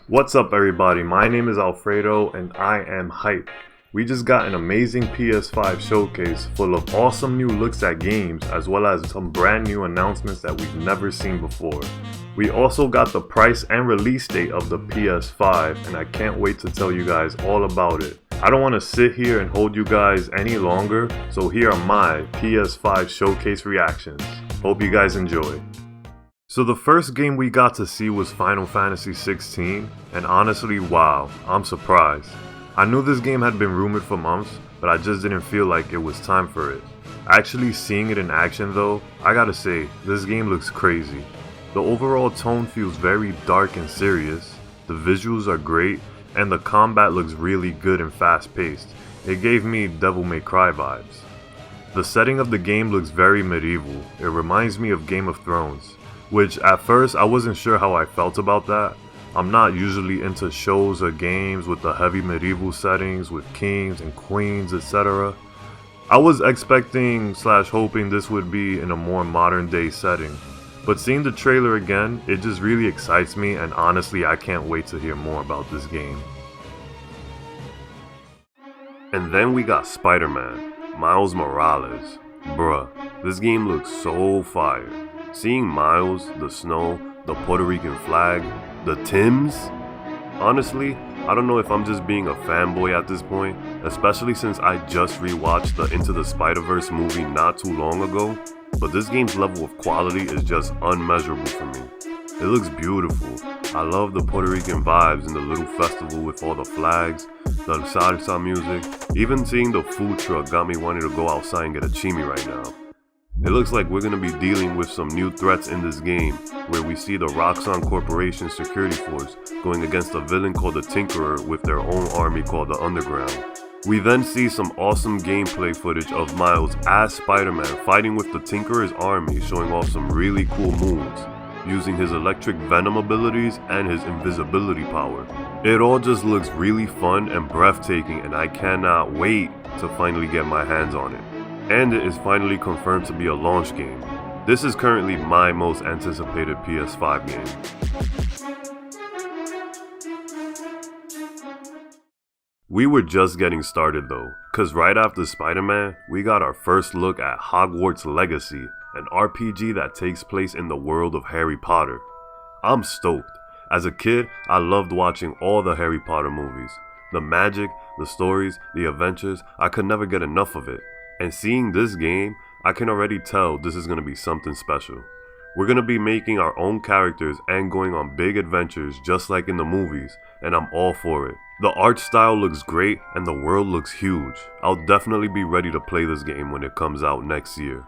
What's up everybody, my name is Alfredo and I am hyped. We just got an amazing PS5 showcase full of awesome new looks at games as well as some brand new announcements that we've never seen before. We also got the price and release date of the PS5 and I can't wait to tell you guys all about it. I don't want to sit here and hold you guys any longer, so here are my PS5 showcase reactions. Hope you guys enjoy. So the first game we got to see was Final Fantasy 16, and honestly, wow, I'm surprised. I knew this game had been rumored for months, but I just didn't feel like it was time for it. Actually seeing it in action though, I gotta say, this game looks crazy. The overall tone feels very dark and serious, the visuals are great, and the combat looks really good and fast paced. It gave me Devil May Cry vibes. The setting of the game looks very medieval, it reminds me of Game of Thrones. Which at first I wasn't sure how I felt about that. I'm not usually into shows or games with the heavy medieval settings with kings and queens, etc. I was expecting / hoping this would be in a more modern day setting. But seeing the trailer again, it just really excites me, and honestly I can't wait to hear more about this game. And then we got Spider-Man, Miles Morales. Bruh, this game looks so fire. Seeing Miles, the snow, the Puerto Rican flag, the Tims? Honestly, I don't know if I'm just being a fanboy at this point, especially since I just rewatched the Into the Spider-Verse movie not too long ago, but this game's level of quality is just unmeasurable for me. It looks beautiful. I love the Puerto Rican vibes in the little festival with all the flags, the salsa music. Even seeing the food truck got me wanting to go outside and get a chimi right now. It looks like we're going to be dealing with some new threats in this game, where we see the Roxxon Corporation security force going against a villain called the Tinkerer with their own army called the Underground. We then see some awesome gameplay footage of Miles as Spider-Man fighting with the Tinkerer's army, showing off some really cool moves, using his electric venom abilities and his invisibility power. It all just looks really fun and breathtaking, and I cannot wait to finally get my hands on it. And it is finally confirmed to be a launch game. This is currently my most anticipated PS5 game. We were just getting started though, cause right after Spider-Man, we got our first look at Hogwarts Legacy, an RPG that takes place in the world of Harry Potter. I'm stoked. As a kid, I loved watching all the Harry Potter movies. The magic, the stories, the adventures, I could never get enough of it. And seeing this game, I can already tell this is going to be something special. We're going to be making our own characters and going on big adventures just like in the movies, and I'm all for it. The art style looks great and the world looks huge. I'll definitely be ready to play this game when it comes out next year.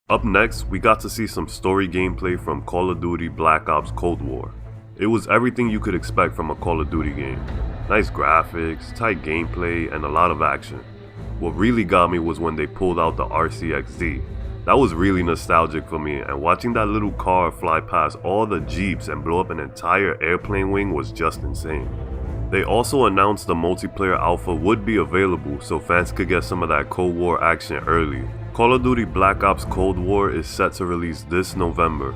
Up next, we got to see some story gameplay from Call of Duty Black Ops Cold War. It was everything you could expect from a Call of Duty game. Nice graphics, tight gameplay, and a lot of action. What really got me was when they pulled out the RCXD. That was really nostalgic for me, and watching that little car fly past all the jeeps and blow up an entire airplane wing was just insane. They also announced the multiplayer alpha would be available so fans could get some of that Cold War action early. Call of Duty Black Ops Cold War is set to release this November.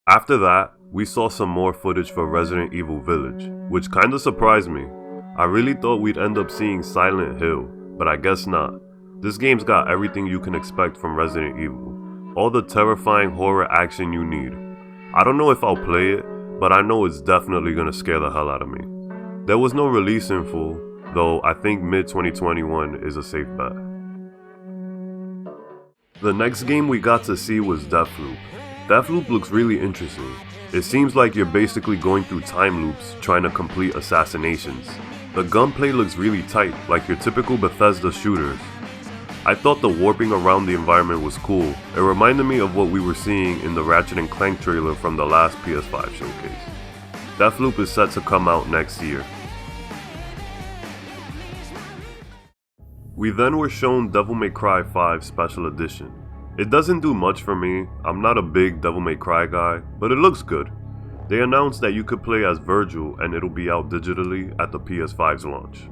After that, we saw some more footage for Resident Evil Village, which kinda surprised me. I really thought we'd end up seeing Silent Hill, but I guess not. This game's got everything you can expect from Resident Evil. All the terrifying horror action you need. I don't know if I'll play it, but I know it's definitely gonna scare the hell out of me. There was no release info, though I think mid-2021 is a safe bet. The next game we got to see was Deathloop. Deathloop looks really interesting. It seems like you're basically going through time loops trying to complete assassinations. The gunplay looks really tight, like your typical Bethesda shooters. I thought the warping around the environment was cool. It reminded me of what we were seeing in the Ratchet & Clank trailer from the last PS5 showcase. Deathloop is set to come out next year. We then were shown Devil May Cry 5 Special Edition. It doesn't do much for me, I'm not a big Devil May Cry guy, but it looks good. They announced that you could play as Virgil and it'll be out digitally at the PS5's launch.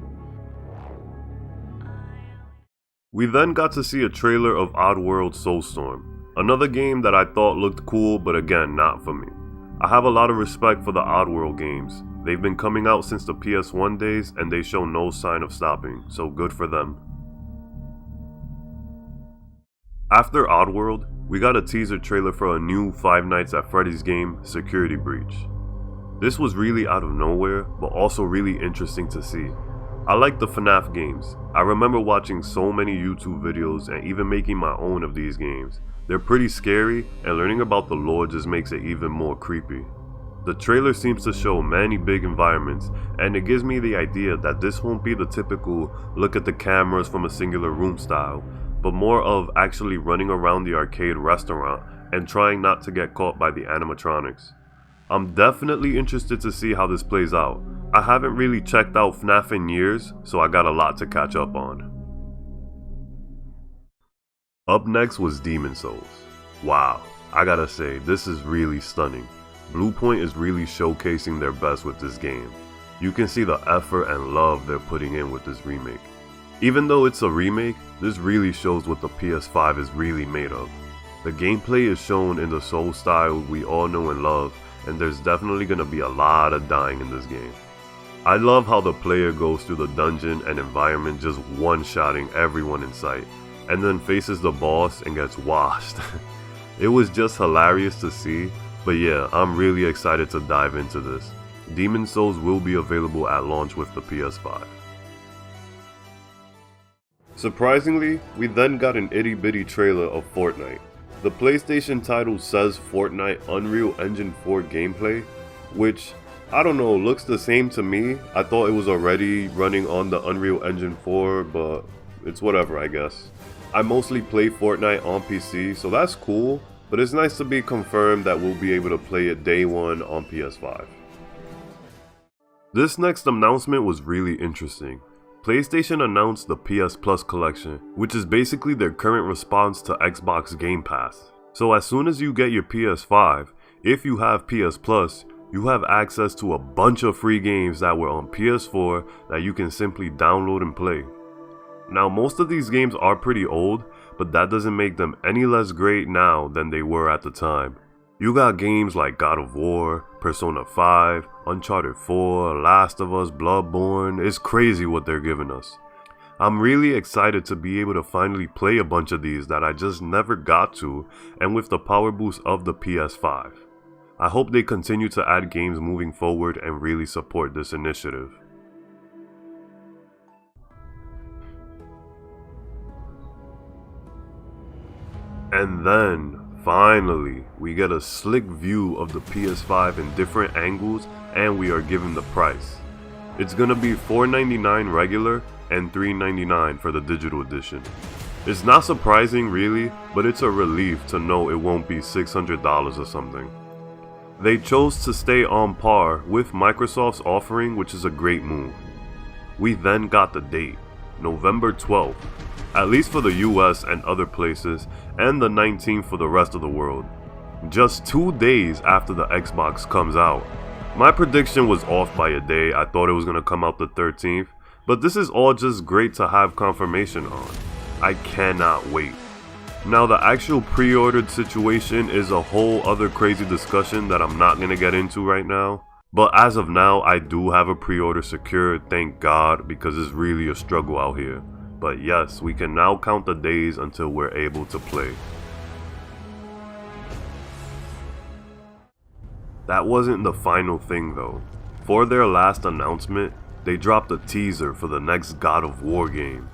We then got to see a trailer of Oddworld Soulstorm. Another game that I thought looked cool, but again, not for me. I have a lot of respect for the Oddworld games. They've been coming out since the PS1 days and they show no sign of stopping, so good for them. After Oddworld, we got a teaser trailer for a new Five Nights at Freddy's game, Security Breach. This was really out of nowhere, but also really interesting to see. I like the FNAF games. I remember watching so many YouTube videos and even making my own of these games. They're pretty scary, and learning about the lore just makes it even more creepy. The trailer seems to show many big environments, and it gives me the idea that this won't be the typical look at the cameras from a singular room style, but more of actually running around the arcade restaurant and trying not to get caught by the animatronics. I'm definitely interested to see how this plays out. I haven't really checked out FNAF in years, so I got a lot to catch up on. Up next was Demon Souls. Wow, I gotta say, this is really stunning. Bluepoint is really showcasing their best with this game. You can see the effort and love they're putting in with this remake. Even though it's a remake, this really shows what the PS5 is really made of. The gameplay is shown in the Soul style we all know and love, and there's definitely gonna be a lot of dying in this game. I love how the player goes through the dungeon and environment just one-shotting everyone in sight, and then faces the boss and gets washed. It was just hilarious to see, but yeah, I'm really excited to dive into this. Demon Souls will be available at launch with the PS5. Surprisingly, we then got an itty bitty trailer of Fortnite. The PlayStation title says Fortnite Unreal Engine 4 gameplay, which, I don't know, looks the same to me. I thought it was already running on the Unreal Engine 4, but it's whatever, I guess. I mostly play Fortnite on PC, so that's cool, but it's nice to be confirmed that we'll be able to play it day one on PS5. This next announcement was really interesting. PlayStation announced the PS Plus collection, which is basically their current response to Xbox Game Pass. So as soon as you get your PS5, if you have PS Plus, you have access to a bunch of free games that were on PS4 that you can simply download and play. Now, most of these games are pretty old, but that doesn't make them any less great now than they were at the time. You got games like God of War, Persona 5, Uncharted 4, Last of Us, Bloodborne. It's crazy what they're giving us. I'm really excited to be able to finally play a bunch of these that I just never got to, and with the power boost of the PS5. I hope they continue to add games moving forward and really support this initiative. And then, finally, we get a slick view of the PS5 in different angles, and we are given the price. It's gonna be $499 regular and $399 for the digital edition. It's not surprising really, but it's a relief to know it won't be $600 or something. They chose to stay on par with Microsoft's offering, which is a great move. We then got the date, November 12th. At least for the US and other places, and the 19th for the rest of the world. Just 2 days after the Xbox comes out. My prediction was off by a day. I thought it was going to come out the 13th, but this is all just great to have confirmation on. I cannot wait. Now the actual pre-ordered situation is a whole other crazy discussion that I'm not going to get into right now. But as of now, I do have a pre-order secured, thank God, because it's really a struggle out here. But yes, we can now count the days until we're able to play. That wasn't the final thing though. For their last announcement, they dropped a teaser for the next God of War game.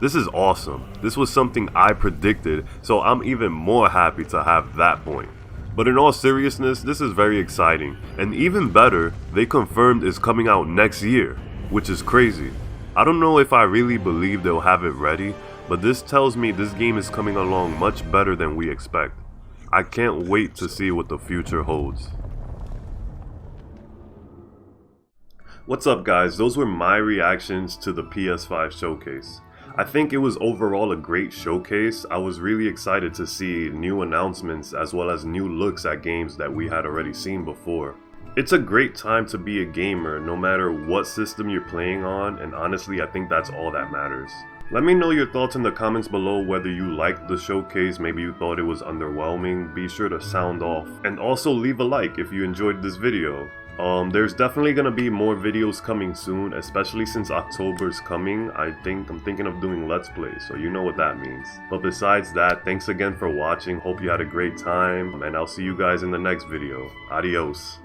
This is awesome. This was something I predicted, so I'm even more happy to have that point. But in all seriousness, this is very exciting, and even better, they confirmed it's coming out next year, which is crazy. I don't know if I really believe they'll have it ready, but this tells me this game is coming along much better than we expect. I can't wait to see what the future holds. What's up guys, those were my reactions to the PS5 showcase. I think it was overall a great showcase. I was really excited to see new announcements as well as new looks at games that we had already seen before. It's a great time to be a gamer no matter what system you're playing on, and honestly I think that's all that matters. Let me know your thoughts in the comments below, whether you liked the showcase, maybe you thought it was underwhelming. Be sure to sound off, and also leave a like if you enjoyed this video. There's definitely gonna be more videos coming soon, especially since October's coming. I'm thinking of doing Let's Plays, so you know what that means. But besides that, thanks again for watching. Hope you had a great time, and I'll see you guys in the next video. Adios.